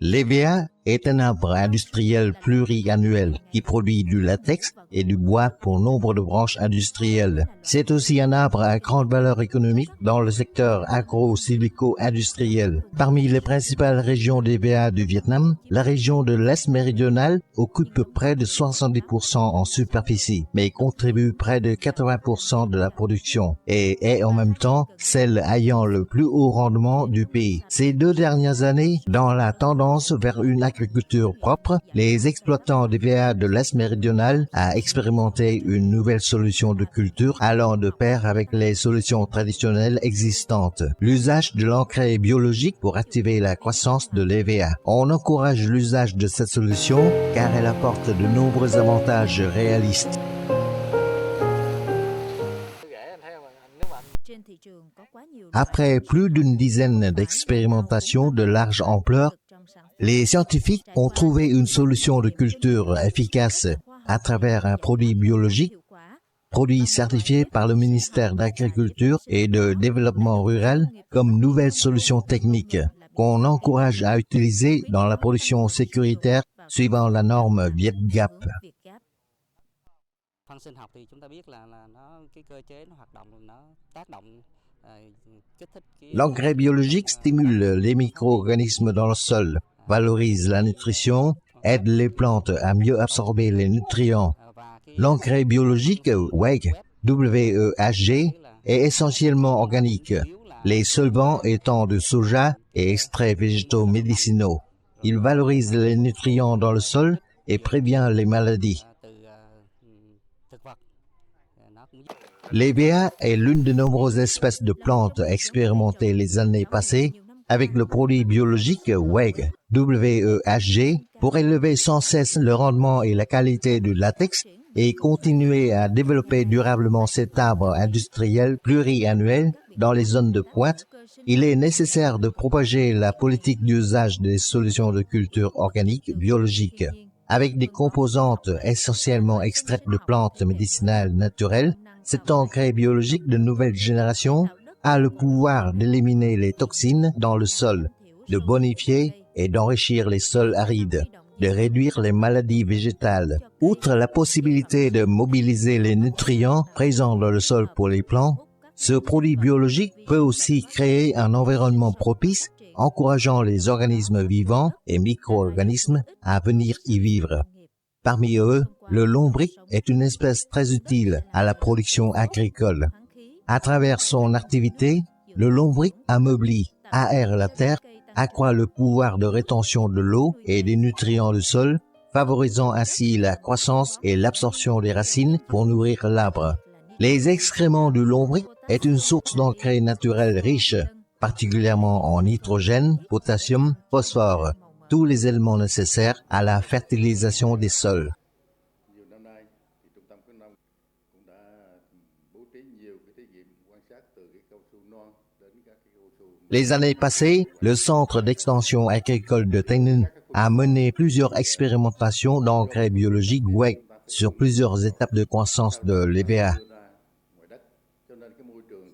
L'EVA est un arbre industriel pluriannuel qui produit du latex et du bois pour nombre de branches industrielles. C'est aussi un arbre à grande valeur économique dans le secteur agro-silico-industriel. Parmi les principales régions d'EVA du Vietnam, la région de l'Est méridional occupe près de 70% en superficie, mais contribue près de 80% de la production et est en même temps celle ayant le plus haut rendement du pays. Ces 2 dernières années, dans la tendance vers une agriculture propre, les exploitants d'EVA de l'Est méridional a expérimenté une nouvelle solution de culture allant de pair avec les solutions traditionnelles existantes. L'usage de l'engrais biologique pour activer la croissance de l'EVA. On encourage l'usage de cette solution car elle apporte de nombreux avantages réalistes. Après plus d'une dizaine d'expérimentations de large ampleur, les scientifiques ont trouvé une solution de culture efficace à travers un produit biologique, produit certifié par le ministère d'Agriculture et de Développement rural comme nouvelle solution technique qu'on encourage à utiliser dans la production sécuritaire suivant la norme VietGAP. L'engrais biologique stimule les micro-organismes dans le sol, valorise la nutrition, aide les plantes à mieux absorber les nutriments. L'engrais biologique WEG, WEHG, est essentiellement organique, les solvants étant de soja et extraits végétaux médicinaux. Il valorise les nutriments dans le sol et prévient les maladies. L'EVA est l'une de nombreuses espèces de plantes expérimentées les années passées avec le produit biologique WEG, WEHG, pour élever sans cesse le rendement et la qualité du latex et continuer à développer durablement cet arbre industriel pluriannuel dans les zones de pointe. Il est nécessaire de propager la politique d'usage des solutions de culture organique biologique. Avec des composantes essentiellement extraites de plantes médicinales naturelles, cet engrais biologique de nouvelle génération a le pouvoir d'éliminer les toxines dans le sol, de bonifier et d'enrichir les sols arides, de réduire les maladies végétales. Outre la possibilité de mobiliser les nutriments présents dans le sol pour les plants, ce produit biologique peut aussi créer un environnement propice, encourageant les organismes vivants et micro-organismes à venir y vivre. Parmi eux, le lombric est une espèce très utile à la production agricole. À travers son activité, le lombric ameublit, aère la terre, accroît le pouvoir de rétention de l'eau et des nutriments du sol, favorisant ainsi la croissance et l'absorption des racines pour nourrir l'arbre. Les excréments du lombric est une source d'engrais naturel riche, particulièrement en nitrogène, potassium, phosphore, tous les éléments nécessaires à la fertilisation des sols. Les années passées, le Centre d'extension agricole de Thanh Ninh a mené plusieurs expérimentations d'engrais biologiques WEG sur plusieurs étapes de croissance de l'EVA.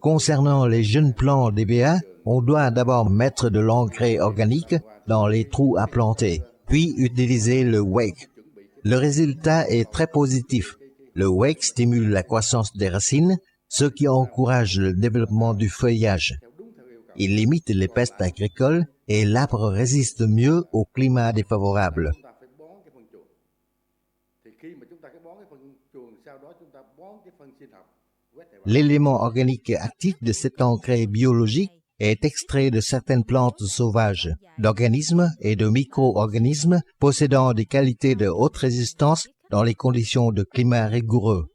Concernant les jeunes plants d'EVA, on doit d'abord mettre de l'engrais organique dans les trous à planter, puis utiliser le WEG. Le résultat est très positif. Le WEG stimule la croissance des racines, ce qui encourage le développement du feuillage. Il limite les pestes agricoles et l'arbre résiste mieux au climat défavorable. L'élément organique actif de cet engrais biologique est extrait de certaines plantes sauvages, d'organismes et de micro-organismes possédant des qualités de haute résistance dans les conditions de climat rigoureux.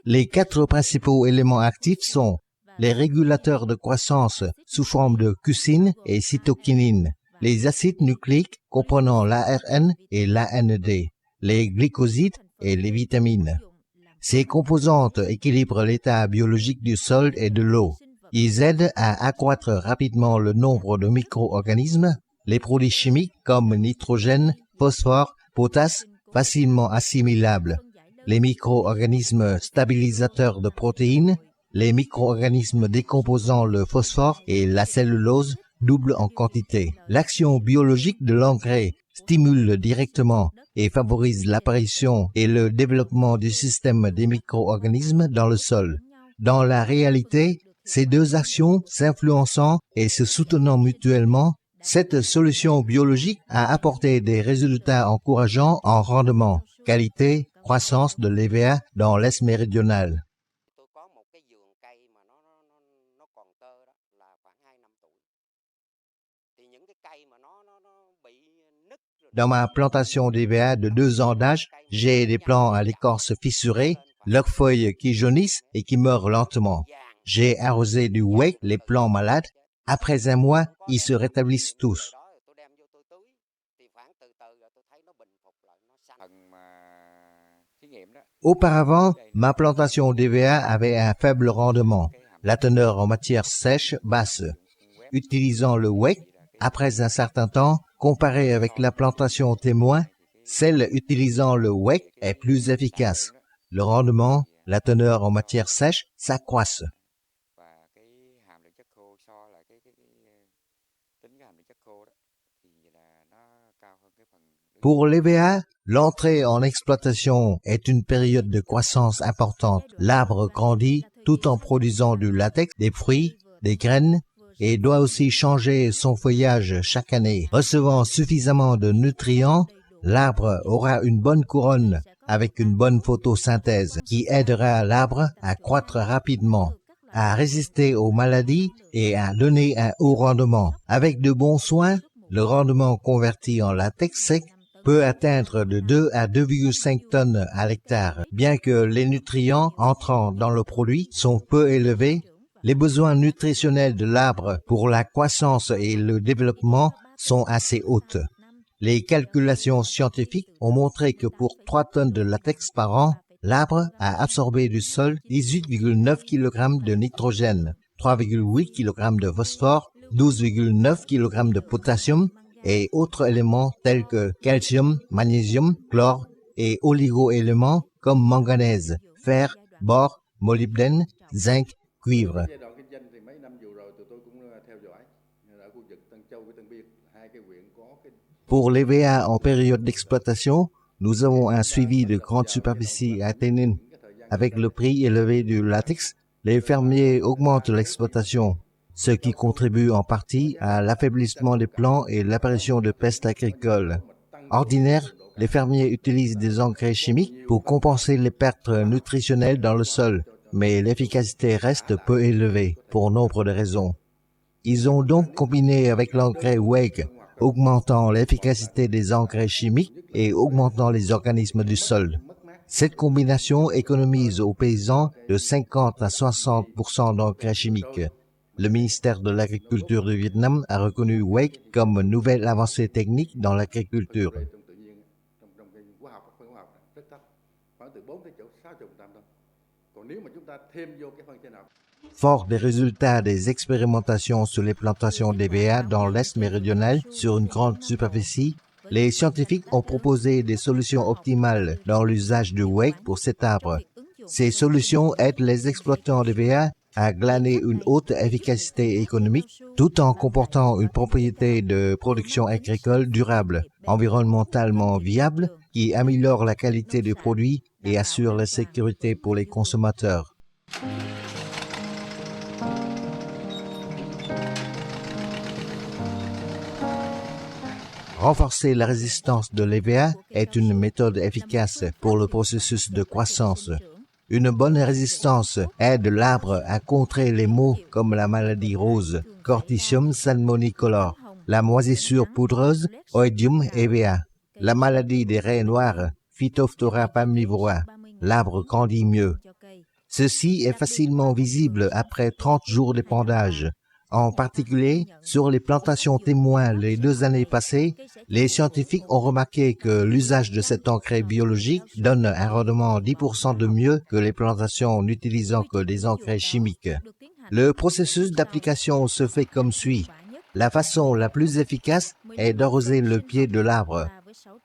Les 4 principaux éléments actifs sont les régulateurs de croissance sous forme de cucine et cytokinine, les acides nucléiques comprenant l'ARN et l'AND, les glycosides et les vitamines. Ces composantes équilibrent l'état biologique du sol et de l'eau. Ils aident à accroître rapidement le nombre de micro-organismes, les produits chimiques comme nitrogène, phosphore, potasse, facilement assimilables, les micro-organismes stabilisateurs de protéines, les micro-organismes décomposant le phosphore et la cellulose double en quantité. L'action biologique de l'engrais stimule directement et favorise l'apparition et le développement du système des micro-organismes dans le sol. Dans la réalité, ces deux actions s'influençant et se soutenant mutuellement, cette solution biologique a apporté des résultats encourageants en rendement, qualité, croissance de l'EVA dans l'Est méridional. Dans ma plantation d'EVA de 2 ans d'âge, j'ai des plants à l'écorce fissurée, leurs feuilles qui jaunissent et qui meurent lentement. J'ai arrosé du wake les plants malades. Après un mois, ils se rétablissent tous. Auparavant, ma plantation d'EVA avait un faible rendement, la teneur en matière sèche basse. Utilisant le wake, après un certain temps, comparé avec la plantation témoin, celle utilisant le wake est plus efficace. Le rendement, la teneur en matière sèche s'accroissent. Pour l'EVA, l'entrée en exploitation est une période de croissance importante. L'arbre grandit tout en produisant du latex, des fruits, des graines, et doit aussi changer son feuillage chaque année. Recevant suffisamment de nutriments, l'arbre aura une bonne couronne avec une bonne photosynthèse qui aidera l'arbre à croître rapidement, à résister aux maladies et à donner un haut rendement. Avec de bons soins, le rendement converti en latex sec peut atteindre de 2 à 2,5 tonnes à l'hectare. Bien que les nutriments entrant dans le produit sont peu élevés, les besoins nutritionnels de l'arbre pour la croissance et le développement sont assez hautes. Les calculations scientifiques ont montré que pour 3 tonnes de latex par an, l'arbre a absorbé du sol 18,9 kg de nitrogène, 3,8 kg de phosphore, 12,9 kg de potassium et autres éléments tels que calcium, magnésium, chlore et oligo-éléments comme manganèse, fer, bore, molybdène, zinc, cuivre. Pour l'EVA en période d'exploitation, nous avons un suivi de grande superficie à Ténin. Avec le prix élevé du latex, les fermiers augmentent l'exploitation, ce qui contribue en partie à l'affaiblissement des plants et l'apparition de pestes agricoles. Ordinaire, les fermiers utilisent des engrais chimiques pour compenser les pertes nutritionnelles dans le sol, mais l'efficacité reste peu élevée pour nombre de raisons. Ils ont donc combiné avec l'engrais WEG, augmentant l'efficacité des engrais chimiques et augmentant les organismes du sol. Cette combinaison économise aux paysans de 50 à 60% d'engrais chimiques. Le ministère de l'Agriculture du Vietnam a reconnu WEG comme nouvelle avancée technique dans l'agriculture. Fort des résultats des expérimentations sur les plantations d'EVA dans l'Est méridional sur une grande superficie, les scientifiques ont proposé des solutions optimales dans l'usage du WEG pour cet arbre. Ces solutions aident les exploitants d'EVA à glaner une haute efficacité économique tout en comportant une propriété de production agricole durable, environnementalement viable, qui améliore la qualité des produits et assure la sécurité pour les consommateurs. Renforcer la résistance de l'EVA est une méthode efficace pour le processus de croissance. Une bonne résistance aide l'arbre à contrer les maux comme la maladie rose, Corticium salmonicolor, la moisissure poudreuse, Oidium EVA, la maladie des raies noires, Phytophthora palmivora. L'arbre grandit mieux. Ceci est facilement visible après 30 jours d'épandage. En particulier, sur les plantations témoins les 2 années passées, les scientifiques ont remarqué que l'usage de cet engrais biologique donne un rendement 10% de mieux que les plantations n'utilisant que des engrais chimiques. Le processus d'application se fait comme suit. La façon la plus efficace est d'arroser le pied de l'arbre.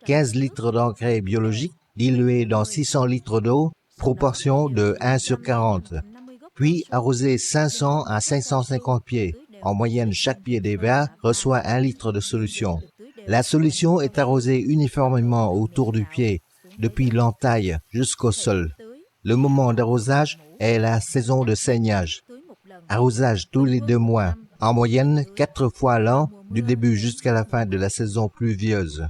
15 litres d'engrais biologique dilués dans 600 litres d'eau, proportion de 1/40. Puis arroser 500 à 550 pieds. En moyenne, chaque pied d'EVA reçoit 1 litre de solution. La solution est arrosée uniformément autour du pied, depuis l'entaille jusqu'au sol. Le moment d'arrosage est la saison de saignage. Arrosage tous les 2 mois, en moyenne 4 fois l'an, du début jusqu'à la fin de la saison pluvieuse.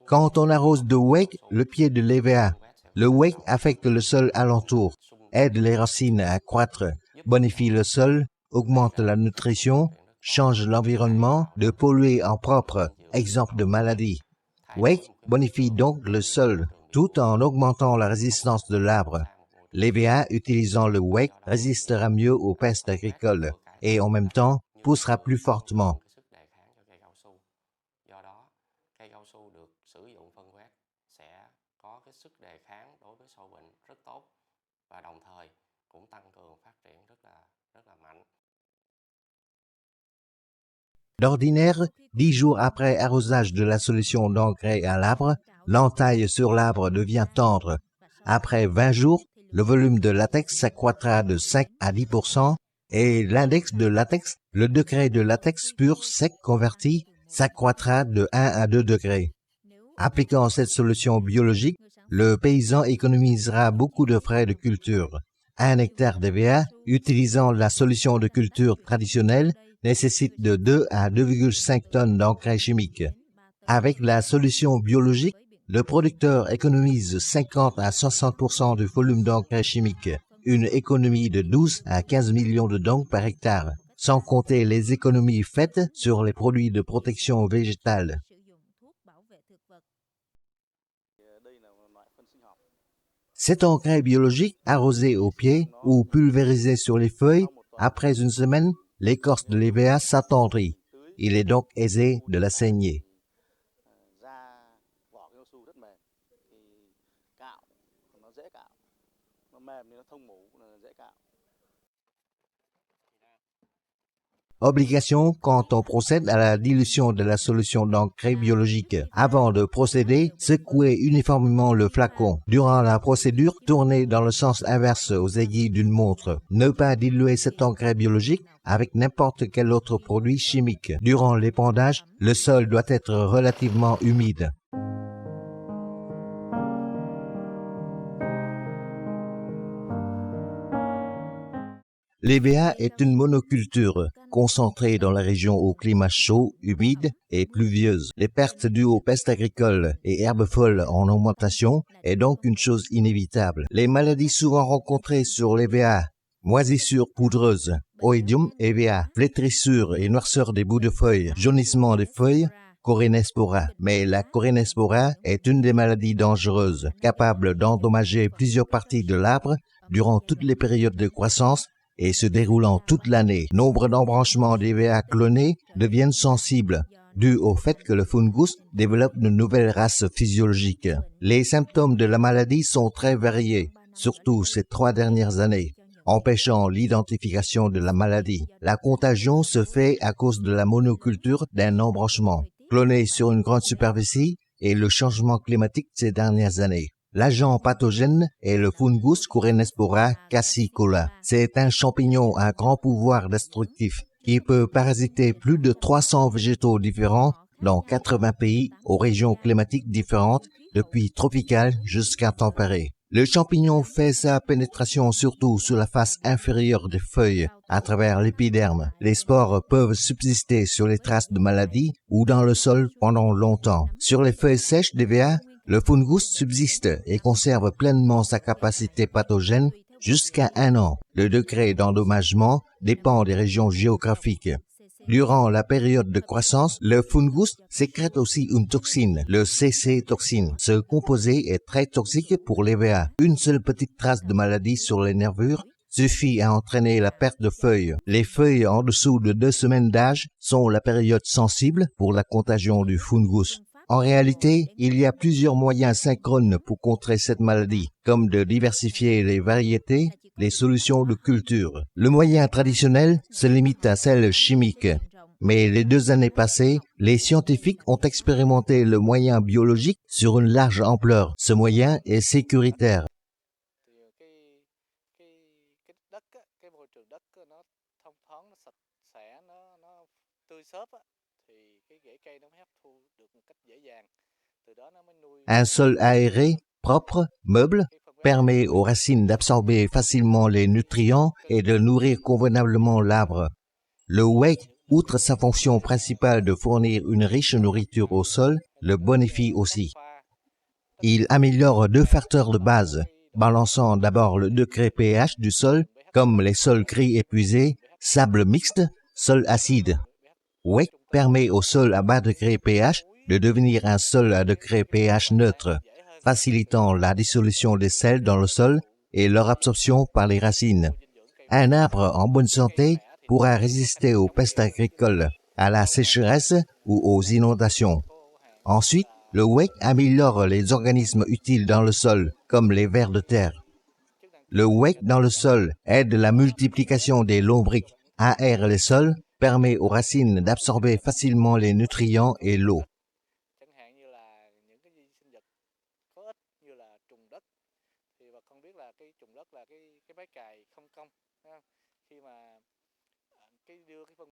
Quand on arrose de wake le pied de l'EVA, le wake affecte le sol alentour, aide les racines à croître, bonifie le sol, augmente la nutrition, change l'environnement de polluer en propre, exemple de maladie. Wake bonifie donc le sol tout en augmentant la résistance de l'arbre. L'EVA utilisant le wake résistera mieux aux pestes agricoles et en même temps poussera plus fortement. D'ordinaire, 10 jours après arrosage de la solution d'engrais à l'arbre, l'entaille sur l'arbre devient tendre. Après 20 jours, le volume de latex s'accroîtra de 5 à 10% et l'index de latex, le degré de latex pur sec converti, s'accroîtra de 1 à 2 degrés. Appliquant cette solution biologique, le paysan économisera beaucoup de frais de culture. 1 hectare d'EVA utilisant la solution de culture traditionnelle nécessite de 2 à 2,5 tonnes d'engrais chimique. Avec la solution biologique, le producteur économise 50 à 60% du volume d'engrais chimique, une économie de 12 à 15 millions de dong par hectare, sans compter les économies faites sur les produits de protection végétale. Cet engrais biologique arrosé au pied ou pulvérisé sur les feuilles, après une semaine, l'écorce de l'EVA s'attendrit. Il est donc aisé de la saigner. Obligation quand on procède à la dilution de la solution d'engrais biologique. Avant de procéder, secouez uniformément le flacon. Durant la procédure, tournez dans le sens inverse aux aiguilles d'une montre. Ne pas diluer cet engrais biologique avec n'importe quel autre produit chimique. Durant l'épandage, le sol doit être relativement humide. L'EVA est une monoculture concentrée dans la région au climat chaud, humide et pluvieuse. Les pertes dues aux pestes agricoles et herbes folles en augmentation est donc une chose inévitable. Les maladies souvent rencontrées sur l'EVA, moisissure poudreuse, Oïdium EVA, flétrissure et noirceur des bouts de feuilles, jaunissement des feuilles, Corynespora. Mais la Corynespora est une des maladies dangereuses, capable d'endommager plusieurs parties de l'arbre durant toutes les périodes de croissance et se déroulant toute l'année. Nombre d'embranchements d'EVA clonés deviennent sensibles, dû au fait que le fungus développe de nouvelles races physiologiques. Les symptômes de la maladie sont très variés, surtout ces 3 dernières années, empêchant l'identification de la maladie. La contagion se fait à cause de la monoculture d'un embranchement, cloné sur une grande superficie et le changement climatique ces dernières années. L'agent pathogène est le fungus Corynespora cassicola. C'est un champignon à grand pouvoir destructif qui peut parasiter plus de 300 végétaux différents dans 80 pays aux régions climatiques différentes, depuis tropicales jusqu'à tempérées. Le champignon fait sa pénétration surtout sur la face inférieure des feuilles, à travers l'épiderme. Les spores peuvent subsister sur les traces de maladie ou dans le sol pendant longtemps. Sur les feuilles sèches d'EVA, le fungus subsiste et conserve pleinement sa capacité pathogène jusqu'à 1 an. Le degré d'endommagement dépend des régions géographiques. Durant la période de croissance, le fungus sécrète aussi une toxine, le CC-toxine. Ce composé est très toxique pour l'EVA. Une seule petite trace de maladie sur les nervures suffit à entraîner la perte de feuilles. Les feuilles en dessous de 2 semaines d'âge sont la période sensible pour la contagion du fungus. En réalité, il y a plusieurs moyens synchrones pour contrer cette maladie, comme de diversifier les variétés, les solutions de culture. Le moyen traditionnel se limite à celle chimique. Mais les 2 années passées, les scientifiques ont expérimenté le moyen biologique sur une large ampleur. Ce moyen est sécuritaire. thông thoáng, nó sạch sẽ, nó tươi xốp á, thì cái rễ cây nó mới hấp thu được một cách dễ dàng. Từ đó nó mới nuôi Un sol aéré, propre, meuble, cái phân permet aux racines d'absorber facilement les nutriments et de nourrir convenablement l'arbre. Le WEC, outre sa fonction principale de fournir une riche nourriture au sol, le bonifie aussi. Il améliore deux facteurs de base, balançant d'abord le degré pH du sol, comme les sols gris épuisés, sable mixte, sol acide. WEC permet au sol à bas degré pH de devenir un sol à degré pH neutre, facilitant la dissolution des sels dans le sol et leur absorption par les racines. Un arbre en bonne santé pourra résister aux pestes agricoles, à la sécheresse ou aux inondations. Ensuite, le WEC améliore les organismes utiles dans le sol, comme les vers de terre. Le WEC dans le sol aide la multiplication des lombrics, aère les sols, permet aux racines d'absorber facilement les nutriments et l'eau. Chẳng hạn như là những cái vi sinh vật có ích như là trùng đất, thì bà con biết là cái trùng đất là cái máy cày không công, khi mà cái đưa cái phân